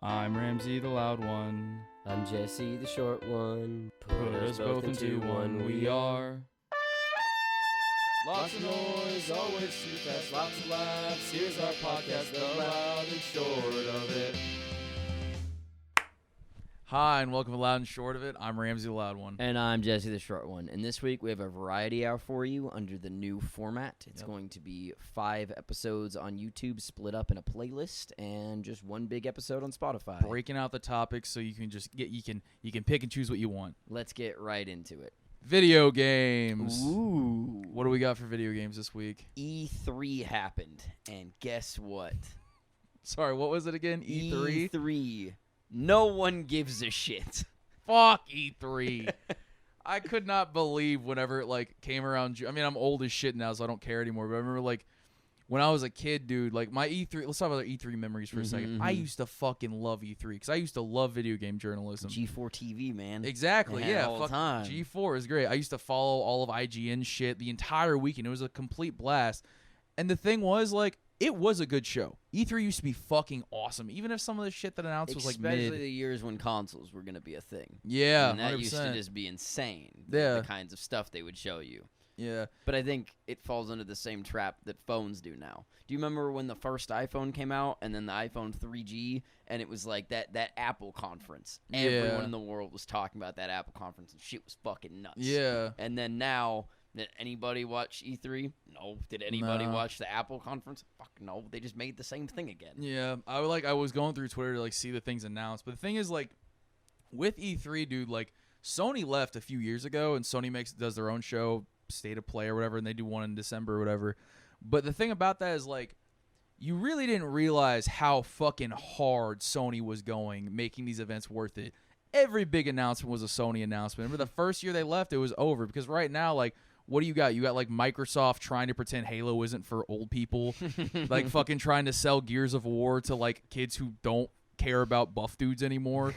I'm Ramsey the loud one. I'm Jesse the short one. Put us both into one, we are. Lots of noise, always too fast, lots of laughs. Here's our podcast, the loud and short of it. Hi, and welcome to Loud and Short of It. I'm Ramsey the loud one. And I'm Jesse the short one. And this week we have a variety hour for you under the new format. It's going to be 5 episodes on YouTube split up in a playlist and just one big episode on Spotify. Breaking out the topics so you can just you can pick and choose what you want. Let's get right into it. Video games. Ooh. What do we got for video games this week? E3 happened, and guess what? Sorry, what was it again? E3? E3. No one gives a shit. Fuck E3. I could not believe whenever it came around. I mean, I'm old as shit now, so I don't care anymore. But I remember when I was a kid, dude, my E3. Let's talk about our E3 memories for a second. I used to fucking love E3 because I used to love video game journalism. G4 TV, man. Exactly, yeah. All the time. G4 is great. I used to follow all of IGN shit the entire weekend. It was a complete blast. And the thing was, it was a good show. E3 used to be fucking awesome, even if some of the shit that announced was mid. Especially the years when consoles were going to be a thing. Yeah, and that 100%. used to just be insane. Yeah. The kinds of stuff they would show you. Yeah. But I think it falls under the same trap that phones do now. Do you remember when the first iPhone came out and then the iPhone 3G and it was like that Apple conference? Yeah. Everyone in the world was talking about that Apple conference and shit was fucking nuts. Yeah. And then now, did anybody watch E3? No. Did anybody watch the Apple conference? Fuck no. They just made the same thing again. Yeah. I was going through Twitter to see the things announced. But the thing is with E3, dude, Sony left a few years ago and Sony does their own show, State of Play or whatever, and they do one in December or whatever. But the thing about that is you really didn't realize how fucking hard Sony was going, making these events worth it. Every big announcement was a Sony announcement. Remember the first year they left, it was over. Because right now, what do you got? You got Microsoft trying to pretend Halo isn't for old people. Fucking trying to sell Gears of War to kids who don't care about buff dudes anymore.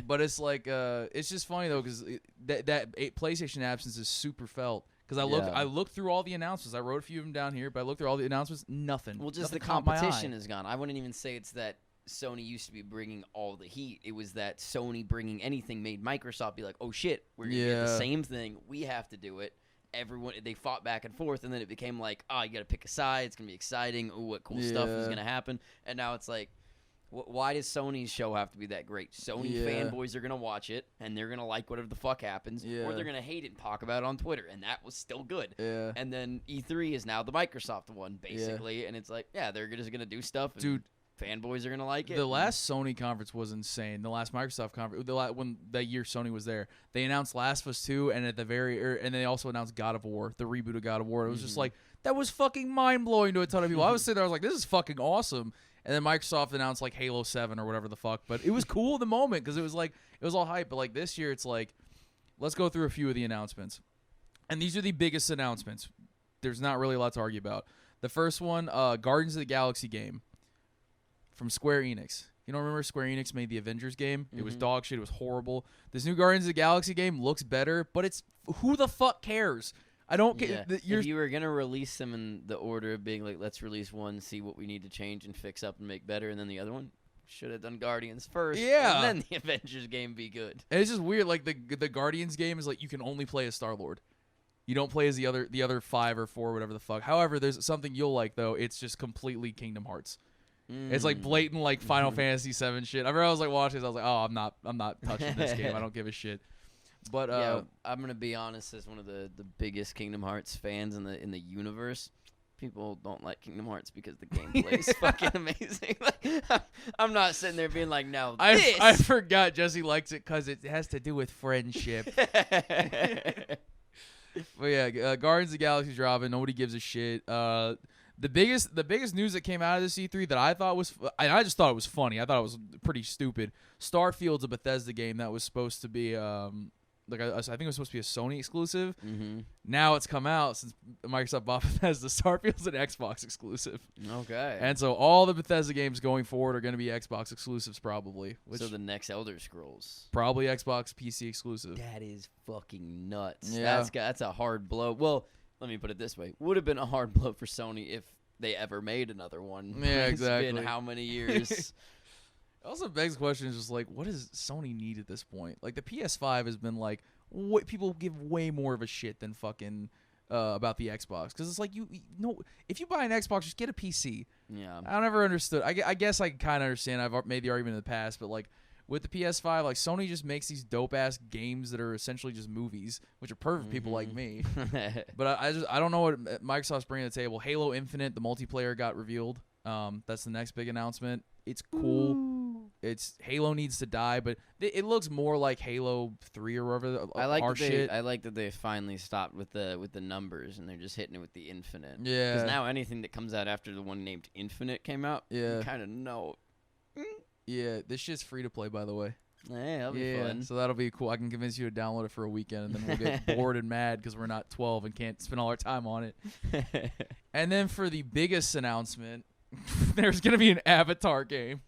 But it's it's just funny though because that PlayStation absence is super felt. Because I looked through all the announcements. I wrote a few of them down here, but I looked through all the announcements. Nothing. Well, just nothing the caught my competition eye. is gone. I wouldn't even say it's that Sony used to be bringing all the heat. It was that Sony bringing anything made Microsoft be like, oh shit, we're going to get the same thing. We have to do it. Everyone, they fought back and forth, and then it became you got to pick a side. It's going to be exciting. Ooh, what cool stuff is going to happen. And now it's why does Sony's show have to be that great? Sony fanboys are going to watch it, and they're going to like whatever the fuck happens, or they're going to hate it and talk about it on Twitter, and that was still good. Yeah. And then E3 is now the Microsoft one, basically, and it's they're just going to do stuff, and Dude, fanboys are going to like it. The last Sony conference was insane. The last Microsoft conference, when that year Sony was there, they announced Last of Us 2, and and they also announced God of War, the reboot of God of War. It was just that was fucking mind-blowing to a ton of people. I was sitting there, I was like, this is fucking awesome. And then Microsoft announced Halo 7 or whatever the fuck. But it was cool in the moment because it was all hype. But this year it's let's go through a few of the announcements. And these are the biggest announcements. There's not really a lot to argue about. The first one, Guardians of the Galaxy game from Square Enix. You don't remember Square Enix made the Avengers game? It was dog shit. It was horrible. This new Guardians of the Galaxy game looks better, but who the fuck cares? I don't care. If you were going to release them in the order of being let's release one, see what we need to change and fix up and make better, and then the other one, should have done Guardians first, and then the Avengers game be good. And it's just weird. The Guardians game is you can only play as Star-Lord. You don't play as the other 5 or 4, whatever the fuck. However, there's something you'll like, though. It's just completely Kingdom Hearts. It's blatant Final Fantasy 7 shit. I remember I was watching this, I was oh, I'm not touching this game. I don't give a shit. But I'm gonna be honest, as one of the biggest Kingdom Hearts fans in the universe, people don't like Kingdom Hearts because the gameplay is fucking amazing. I'm not sitting there being no. I forgot Jesse likes it because it has to do with friendship. But yeah, Guardians of the Galaxy's dropping. Nobody gives a shit. The biggest news that came out of this E3 that I thought was, I just thought it was funny. I thought it was pretty stupid. Starfield's a Bethesda game that was supposed to be I think it was supposed to be a Sony exclusive. Now it's come out since Microsoft bought Bethesda. Starfield's an Xbox exclusive. Okay. And so all the Bethesda games going forward are going to be Xbox exclusives probably. So the next Elder Scrolls. Probably Xbox PC exclusive. That is fucking nuts. Yeah. That's a hard blow. Well, let me put it this way. Would have been a hard blow for Sony if they ever made another one. Yeah, It's exactly. been how many years? Also begs the question is just like, what does Sony need at this point? Like the PS5 has been like, people give way more of a shit than fucking about the Xbox, because it's like you know, if you buy an Xbox, just get a PC. Yeah. I never understood. I guess I kind of understand. I've made the argument in the past, but like with the PS5, like Sony just makes these dope ass games that are essentially just movies, which are perfect for people like me. But I don't know what Microsoft's bringing to the table. Halo Infinite, the multiplayer got revealed. That's the next big announcement. It's cool. Ooh. It's Halo needs to die, but it looks more like Halo 3 or whatever. I like that they finally stopped with the numbers and they're just hitting it with the Infinite. Yeah. Because now anything that comes out after the one named Infinite came out, yeah, you kind of know. Yeah, this shit's free to play, by the way. Hey, that'll be fun. So that'll be cool. I can convince you to download it for a weekend, and then we'll get bored and mad because we're not 12 and can't spend all our time on it. And then for the biggest announcement, there's gonna be an Avatar game.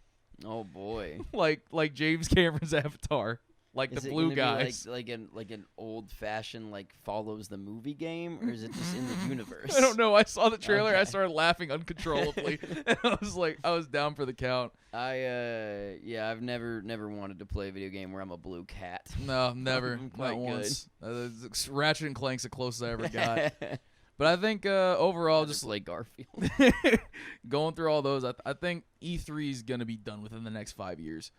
Oh boy! like James Cameron's Avatar, like Is the it blue gonna guys. be like an old fashioned follows the movie game, or is it just in the universe? I don't know. I saw the trailer. Okay. I started laughing uncontrollably. And I was down for the count. I've never wanted to play a video game where I'm a blue cat. No, never. I'm quite Not good. once. Ratchet and Clank's the closest I ever got. But I think overall, just like Garfield. going through all those, I think E3 is gonna be done within the next 5 years.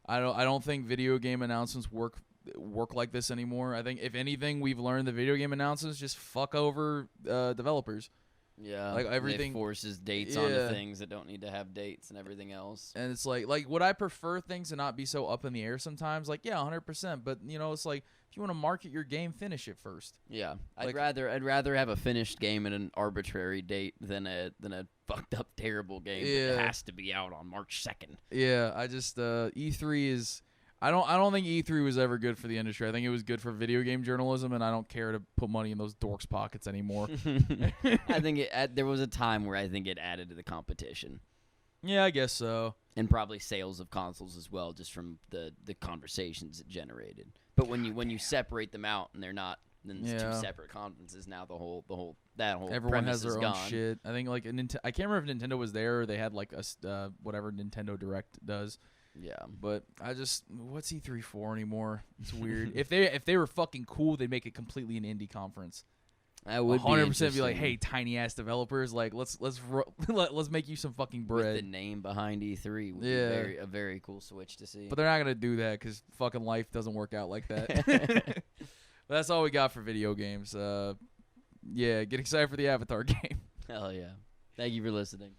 I don't think video game announcements work like this anymore. I think if anything, we've learned the video game announcements just fuck over developers. Yeah, like everything it forces dates onto things that don't need to have dates and everything else. And it's like would I prefer things to not be so up in the air sometimes? Like, yeah, 100%. But it's like if you want to market your game, finish it first. Yeah, I'd rather have a finished game at an arbitrary date than a fucked up terrible game that has to be out on March 2nd. Yeah, I just E3 is. I don't think E3 was ever good for the industry. I think it was good for video game journalism, and I don't care to put money in those dorks' pockets anymore. I think there was a time where I think it added to the competition. Yeah, I guess so. And probably sales of consoles as well, just from the conversations it generated. But when you separate them out and they're not, then it's two separate conferences. Now the whole everyone has their own gone. shit. I think like I can't remember if Nintendo was there or they had like a whatever Nintendo Direct does. Yeah, but what's E3 for anymore? It's weird. If they were fucking cool, they'd make it completely an indie conference. That would 100% be like, hey, tiny ass developers, like let's make you some fucking bread. With the name behind E3 would be a very cool switch to see. But they're not gonna do that because fucking life doesn't work out like that. But that's all we got for video games. Get excited for the Avatar game. Hell yeah! Thank you for listening.